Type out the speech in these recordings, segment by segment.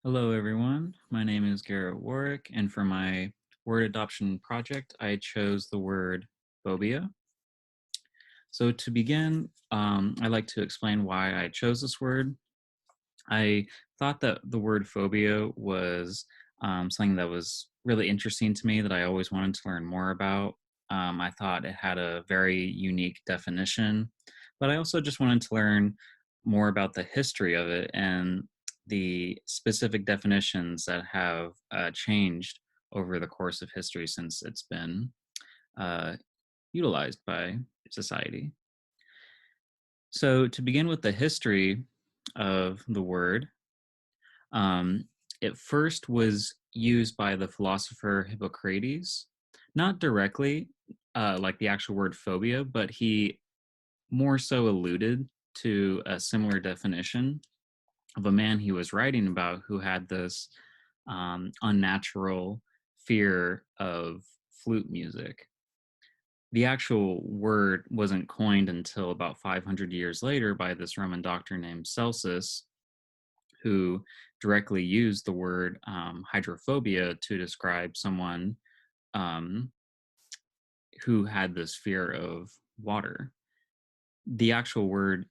Hello, everyone. My name is Garrett Warwick, and for my word adoption project, I chose the word phobia. So, to begin, I'd like to explain why I chose this word. I thought that the word phobia was something that was really interesting to me that I always wanted to learn more about. I thought it had a very unique definition, but I also just wanted to learn more about the history of it and the specific definitions that have changed over the course of history since it's been uh, utilized by society. So, to begin with the history of the word, um, it first was used by the philosopher Hippocrates, not directly like the actual word phobia, but he more so alluded to a similar definition of a man he was writing about who had this unnatural fear of flute music. The actual word wasn't coined until about 500 years later by this Roman doctor named Celsus, who directly used the word hydrophobia to describe someone um, who had this fear of water. The actual word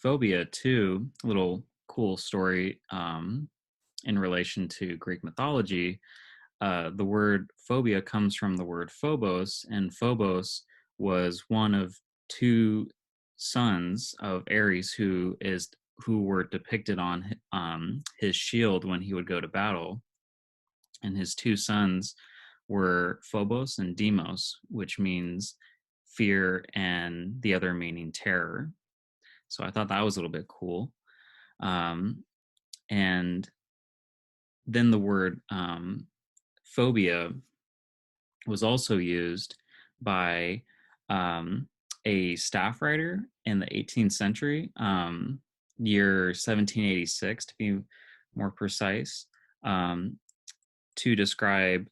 phobia, too, a little cool story in relation to Greek mythology. The word phobia comes from the word phobos, and Phobos was one of two sons of Ares who were depicted on his shield when he would go to battle, and his two sons were Phobos and Deimos, which means fear, and the other meaning terror. So I thought that was a little bit cool. Um, and then the word phobia was also used by um, a staff writer in the 18th century, year 1786 to be more precise, um, to describe.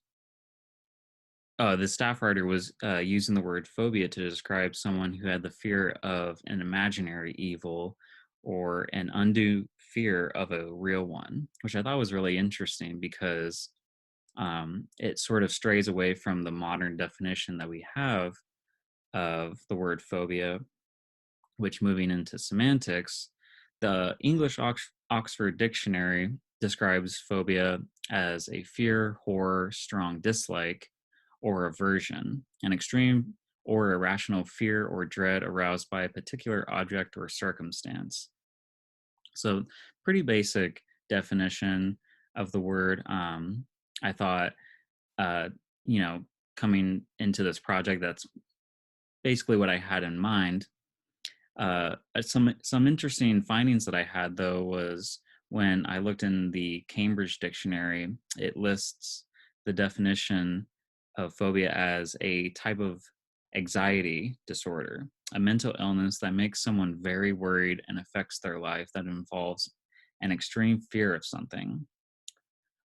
The staff writer was using the word phobia to describe someone who had the fear of an imaginary evil or an undue fear of a real one, which I thought was really interesting because it sort of strays away from the modern definition that we have of the word phobia, which, moving into semantics, the English Oxford Dictionary describes phobia as a fear, horror, strong dislike, or aversion, an extreme or irrational fear or dread aroused by a particular object or circumstance. So, pretty basic definition of the word. I thought, uh, you know, coming into this project, that's basically what I had in mind. Some interesting findings that I had, though, was when I looked in the Cambridge Dictionary, it lists the definition of phobia as a type of anxiety disorder, a mental illness that makes someone very worried and affects their life that involves an extreme fear of something.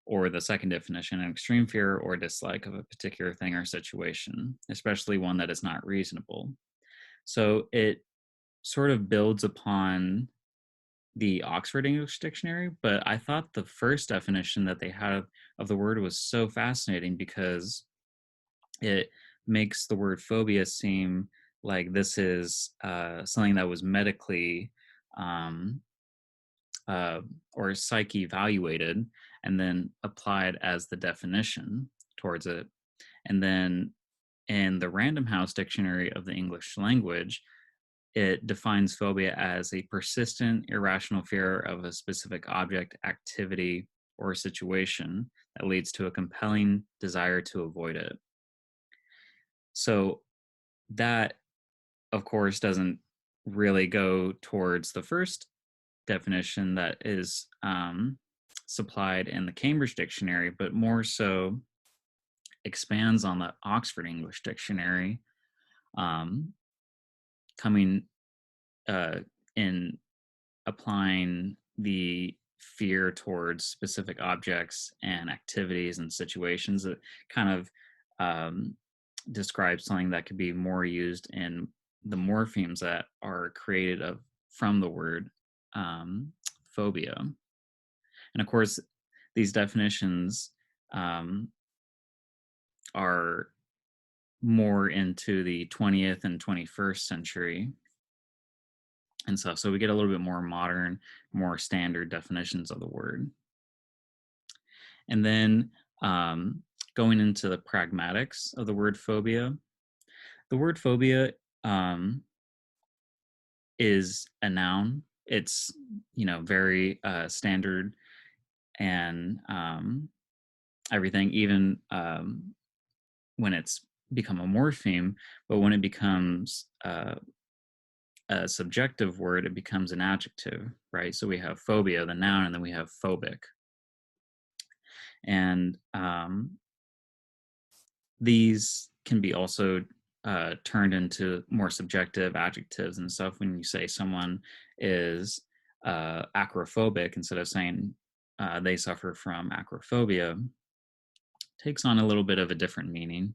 Or the second definition, an extreme fear or dislike of a particular thing or situation, especially one that is not reasonable. So it sort of builds upon the Oxford English Dictionary, but I thought the first definition that they had of the word was so fascinating because it makes the word phobia seem like this is something that was medically um, uh, or psych evaluated and then applied as the definition towards it. And then in the Random House Dictionary of the English Language, it defines phobia as a persistent, irrational fear of a specific object, activity, or situation that leads to a compelling desire to avoid it. So, that, of course, doesn't really go towards the first definition that is supplied in the Cambridge Dictionary, but more so expands on the Oxford English Dictionary, um, coming uh, in applying the fear towards specific objects and activities and situations that kind of um, describes something that could be more used in the morphemes that are created from the word um, phobia. And of course, these definitions um, are more into the 20th and 21st century and stuff. So we get a little bit more modern, more standard definitions of the word. And then going into the pragmatics of the word phobia, the word phobia is a noun. It's, very standard and everything, even when it's become a morpheme. But when it becomes a subjective word, it becomes an adjective, right? So we have phobia, the noun, and then we have phobic. And these can be also turned into more subjective adjectives and stuff. When you say someone is acrophobic, instead of saying they suffer from acrophobia, takes on a little bit of a different meaning,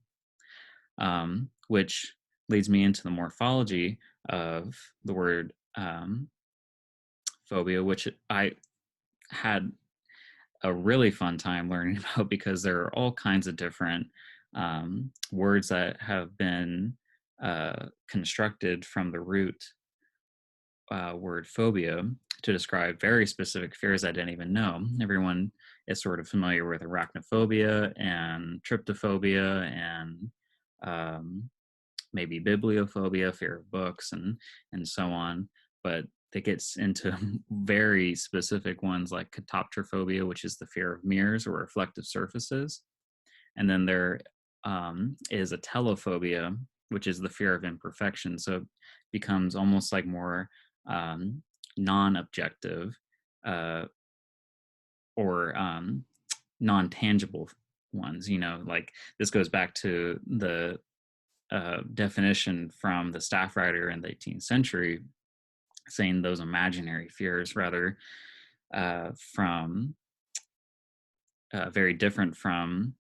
which leads me into the morphology of the word phobia, which I had a really fun time learning about, because there are all kinds of different words that have been constructed from the root word phobia to describe very specific fears I didn't even know. Everyone is sort of familiar with arachnophobia and tryptophobia and maybe bibliophobia, fear of books, and so on. But it gets into very specific ones like catoptrophobia, which is the fear of mirrors or reflective surfaces. And then there is atelophobia, which is the fear of imperfection. So it becomes almost like more non-objective or non-tangible ones. Like this goes back to the definition from the staff writer in the 18th century, saying those imaginary fears, rather from very different from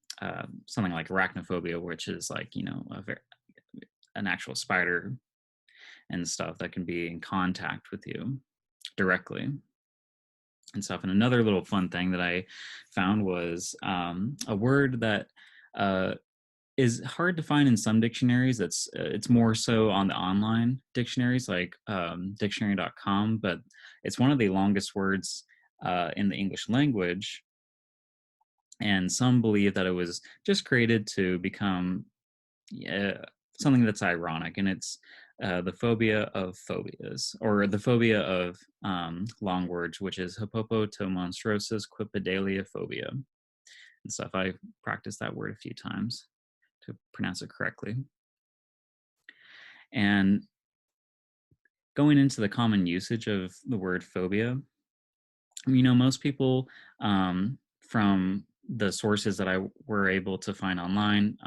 something like arachnophobia, which is like an actual spider and stuff that can be in contact with you directly and stuff. And another little fun thing that I found was a word that is hard to find in some dictionaries. It's more so on the online dictionaries like dictionary.com, but it's one of the longest words in the English language. And some believe that it was just created to become something that's ironic, and it's the phobia of phobias, or the phobia of long words, which is hippopotomonstrosis quipidalia phobia and stuff. I practiced that word a few times to pronounce it correctly. And going into the common usage of the word phobia, most people from the sources that I were able to find online,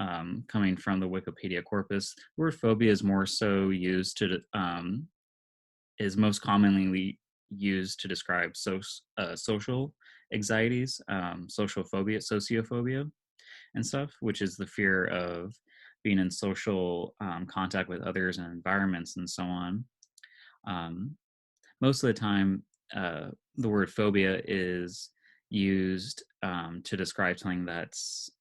coming from the Wikipedia corpus, the word phobia is more so used to, is most commonly used to describe social anxieties, social phobia, sociophobia, and stuff, which is the fear of being in social contact with others and environments and so on. Most of the time, the word phobia is used to describe something that's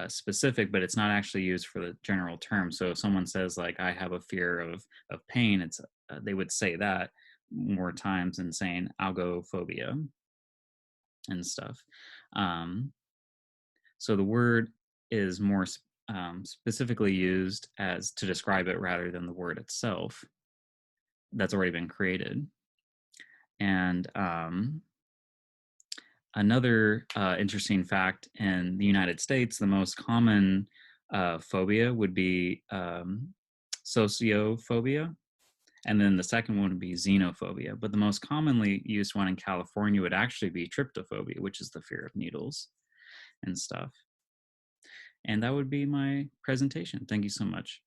specific, but it's not actually used for the general term. So if someone says like, I have a fear of pain, it's they would say that more times than saying algophobia and stuff. So the word is more specifically used as to describe it rather than the word itself that's already been created. And another interesting fact, in the United States, the most common phobia would be sociophobia. And then the second one would be xenophobia. But the most commonly used one in California would actually be tryptophobia, which is the fear of needles and stuff. And that would be my presentation. Thank you so much.